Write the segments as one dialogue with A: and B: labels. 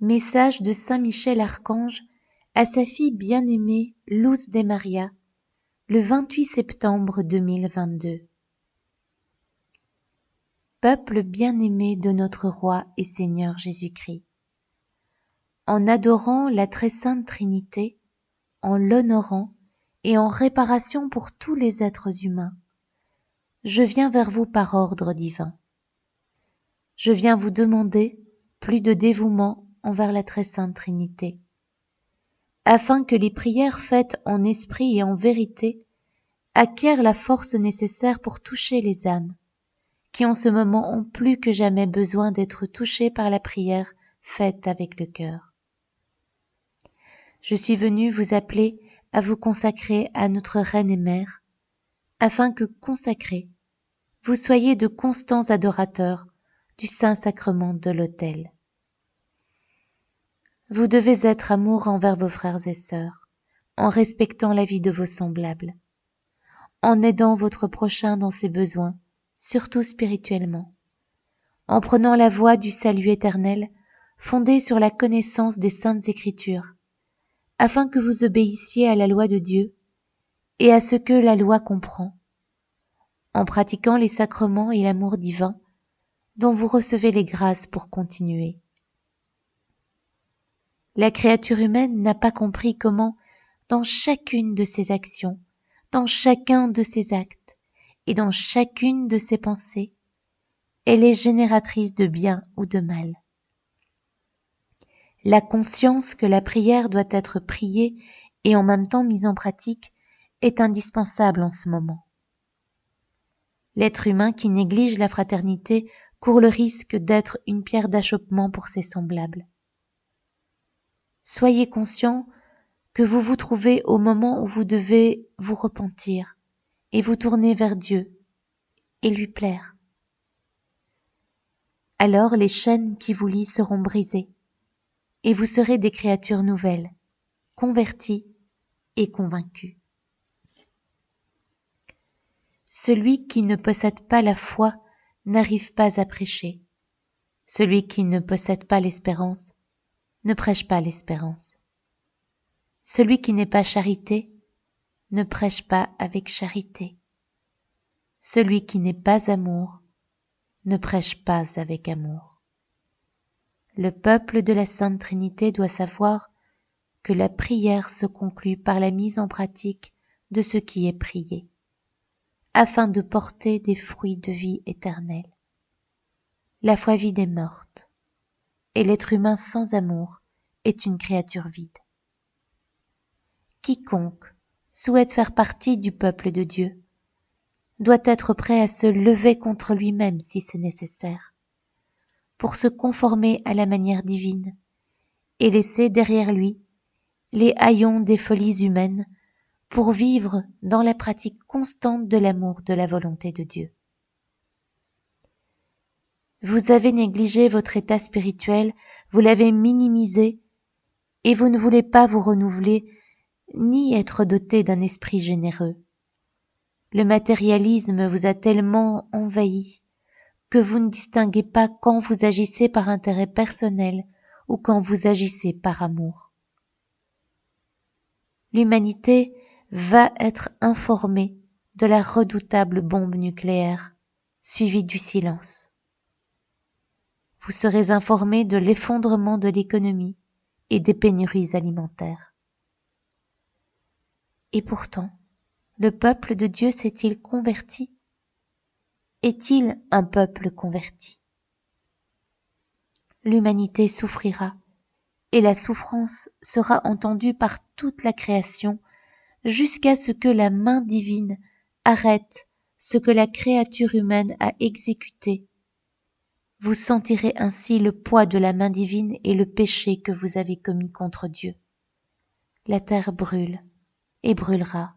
A: Message de saint Michel Archange à sa fille bien-aimée Luz de Maria, le 28 septembre 2022. Peuple bien-aimé de notre Roi et Seigneur Jésus-Christ, en adorant la très sainte Trinité, en l'honorant et en réparation pour tous les êtres humains, je viens vers vous par ordre divin. Je viens vous demander plus de dévouement envers la très sainte Trinité, afin que les prières faites en esprit et en vérité acquièrent la force nécessaire pour toucher les âmes, qui en ce moment ont plus que jamais besoin d'être touchées par la prière faite avec le cœur. Je suis venue vous appeler à vous consacrer à notre Reine et Mère, afin que consacrés, vous soyez de constants adorateurs du Saint-Sacrement de l'autel. Vous devez être amour envers vos frères et sœurs, en respectant la vie de vos semblables, en aidant votre prochain dans ses besoins, surtout spirituellement, en prenant la voie du salut éternel fondée sur la connaissance des Saintes Écritures, afin que vous obéissiez à la loi de Dieu et à ce que la loi comprend, en pratiquant les sacrements et l'amour divin dont vous recevez les grâces pour continuer. La créature humaine n'a pas compris comment, dans chacune de ses actions, dans chacun de ses actes et dans chacune de ses pensées, elle est génératrice de bien ou de mal. La conscience que la prière doit être priée et en même temps mise en pratique est indispensable en ce moment. L'être humain qui néglige la fraternité court le risque d'être une pierre d'achoppement pour ses semblables. Soyez conscient que vous vous trouvez au moment où vous devez vous repentir et vous tourner vers Dieu et lui plaire. Alors les chaînes qui vous lient seront brisées et vous serez des créatures nouvelles, converties et convaincues. Celui qui ne possède pas la foi n'arrive pas à prêcher. Celui qui ne possède pas l'espérance ne prêche pas l'espérance. Celui qui n'est pas charité ne prêche pas avec charité. Celui qui n'est pas amour ne prêche pas avec amour. Le peuple de la Sainte Trinité doit savoir que la prière se conclut par la mise en pratique de ce qui est prié, afin de porter des fruits de vie éternelle. La foi vide est morte, et l'être humain sans amour est une créature vide. Quiconque souhaite faire partie du peuple de Dieu doit être prêt à se lever contre lui-même si c'est nécessaire, pour se conformer à la manière divine et laisser derrière lui les haillons des folies humaines pour vivre dans la pratique constante de l'amour de la volonté de Dieu. Vous avez négligé votre état spirituel, vous l'avez minimisé et vous ne voulez pas vous renouveler ni être doté d'un esprit généreux. Le matérialisme vous a tellement envahi que vous ne distinguez pas quand vous agissez par intérêt personnel ou quand vous agissez par amour. L'humanité va être informée de la redoutable bombe nucléaire, suivie du silence. Vous serez informés de l'effondrement de l'économie et des pénuries alimentaires. Et pourtant, le peuple de Dieu s'est-il converti? Est-il un peuple converti? L'humanité souffrira, et la souffrance sera entendue par toute la création jusqu'à ce que la main divine arrête ce que la créature humaine a exécuté. Vous sentirez ainsi le poids de la main divine et le péché que vous avez commis contre Dieu. La terre brûle et brûlera.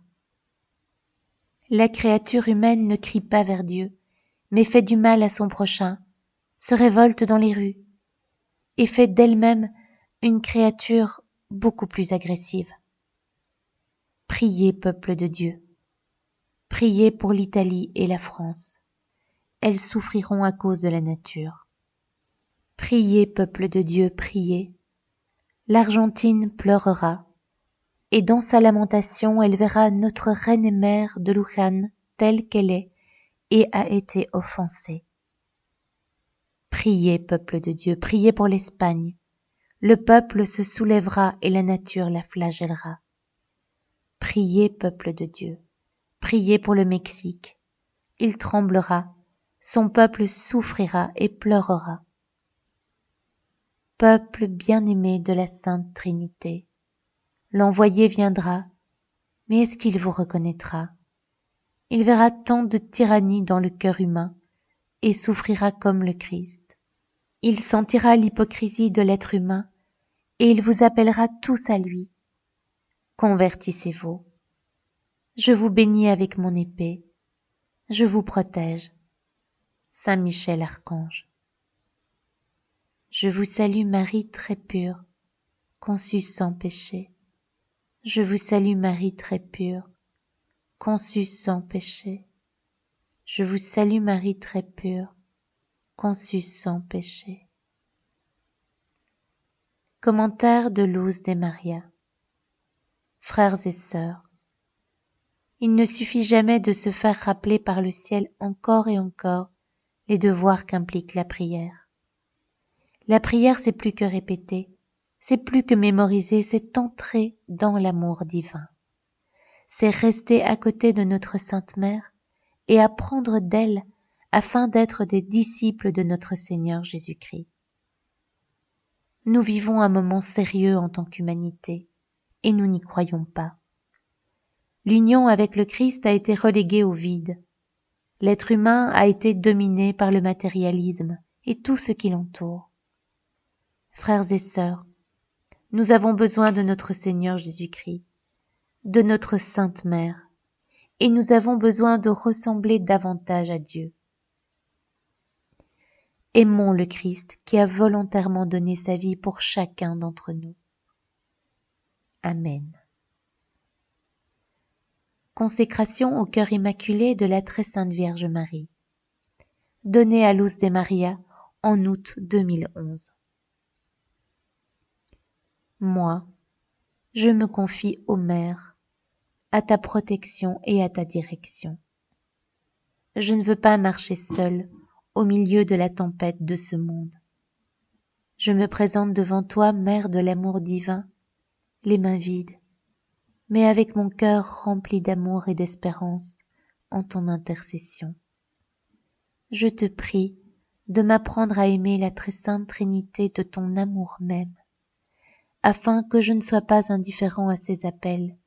A: La créature humaine ne crie pas vers Dieu, mais fait du mal à son prochain, se révolte dans les rues et fait d'elle-même une créature beaucoup plus agressive. Priez, peuple de Dieu. Priez pour l'Italie et la France. Elles souffriront à cause de la nature. Priez, peuple de Dieu, priez, L'Argentine pleurera, et dans sa lamentation, elle verra notre reine et mère de Luján telle qu'elle est et a été offensée. Priez, peuple de Dieu, priez pour l'Espagne. Le peuple se soulèvera et la nature la flagellera. Priez, peuple de Dieu, priez pour le Mexique. Il tremblera, son peuple souffrira et pleurera. Peuple bien-aimé de la Sainte Trinité, l'envoyé viendra, mais est-ce qu'il vous reconnaîtra? Il verra tant de tyrannie dans le cœur humain et souffrira comme le Christ. Il sentira l'hypocrisie de l'être humain et il vous appellera tous à lui. Convertissez-vous. Je vous bénis avec mon épée. Je vous protège. Saint Michel Archange. Je vous salue Marie très pure, conçue sans péché. Je vous salue Marie très pure, conçue sans péché. Je vous salue Marie très pure, conçue sans péché. Commentaire de Luz de Maria. Frères et sœurs, il ne suffit jamais de se faire rappeler par le ciel encore et encore les devoirs qu'implique la prière. La prière, c'est plus que répéter, c'est plus que mémoriser, c'est entrer dans l'amour divin. C'est rester à côté de notre Sainte Mère et apprendre d'elle afin d'être des disciples de notre Seigneur Jésus-Christ. Nous vivons un moment sérieux en tant qu'humanité et nous n'y croyons pas. L'union avec le Christ a été reléguée au vide. L'être humain a été dominé par le matérialisme et tout ce qui l'entoure. Frères et sœurs, nous avons besoin de notre Seigneur Jésus-Christ, de notre Sainte Mère, et nous avons besoin de ressembler davantage à Dieu. Aimons le Christ qui a volontairement donné sa vie pour chacun d'entre nous. Amen. Consécration au cœur immaculé de la très sainte Vierge Marie. Donnée à Luz de Maria en août 2011. Moi, je me confie ô Mère, à ta protection et à ta direction. Je ne veux pas marcher seule au milieu de la tempête de ce monde. Je me présente devant toi, Mère de l'amour divin, les mains vides, mais avec mon cœur rempli d'amour et d'espérance en ton intercession. Je te prie de m'apprendre à aimer la très sainte Trinité de ton amour même, afin que je ne sois pas indifférent à ses appels,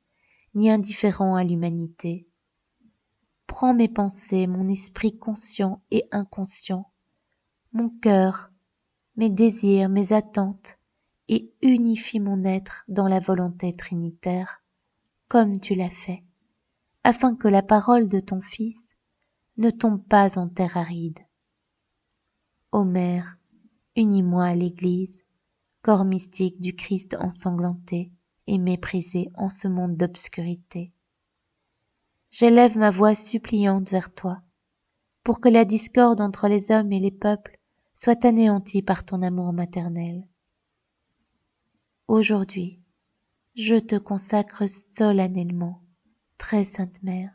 A: ni indifférent à l'humanité. Prends mes pensées, mon esprit conscient et inconscient, mon cœur, mes désirs, mes attentes, et unifie mon être dans la volonté trinitaire, comme tu l'as fait, afin que la parole de ton Fils ne tombe pas en terre aride. Ô Mère, unis-moi à l'Église, corps mystique du Christ ensanglanté et méprisé en ce monde d'obscurité. J'élève ma voix suppliante vers toi, pour que la discorde entre les hommes et les peuples soit anéantie par ton amour maternel. Aujourd'hui, je te consacre solennellement, très sainte Mère,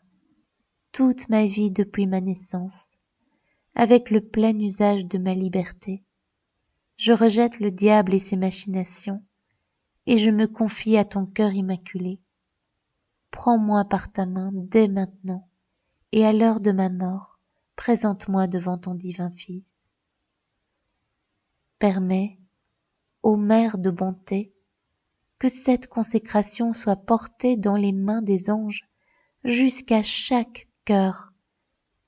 A: toute ma vie depuis ma naissance, avec le plein usage de ma liberté. Je rejette le diable et ses machinations, et je me confie à ton cœur immaculé. Prends-moi par ta main dès maintenant, et à l'heure de ma mort, présente-moi devant ton divin Fils. Permets, ô Mère de bonté, que cette consécration soit portée dans les mains des anges jusqu'à chaque cœur,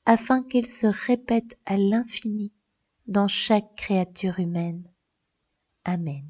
A: afin qu'elle se répète à l'infini dans chaque créature humaine. Amen.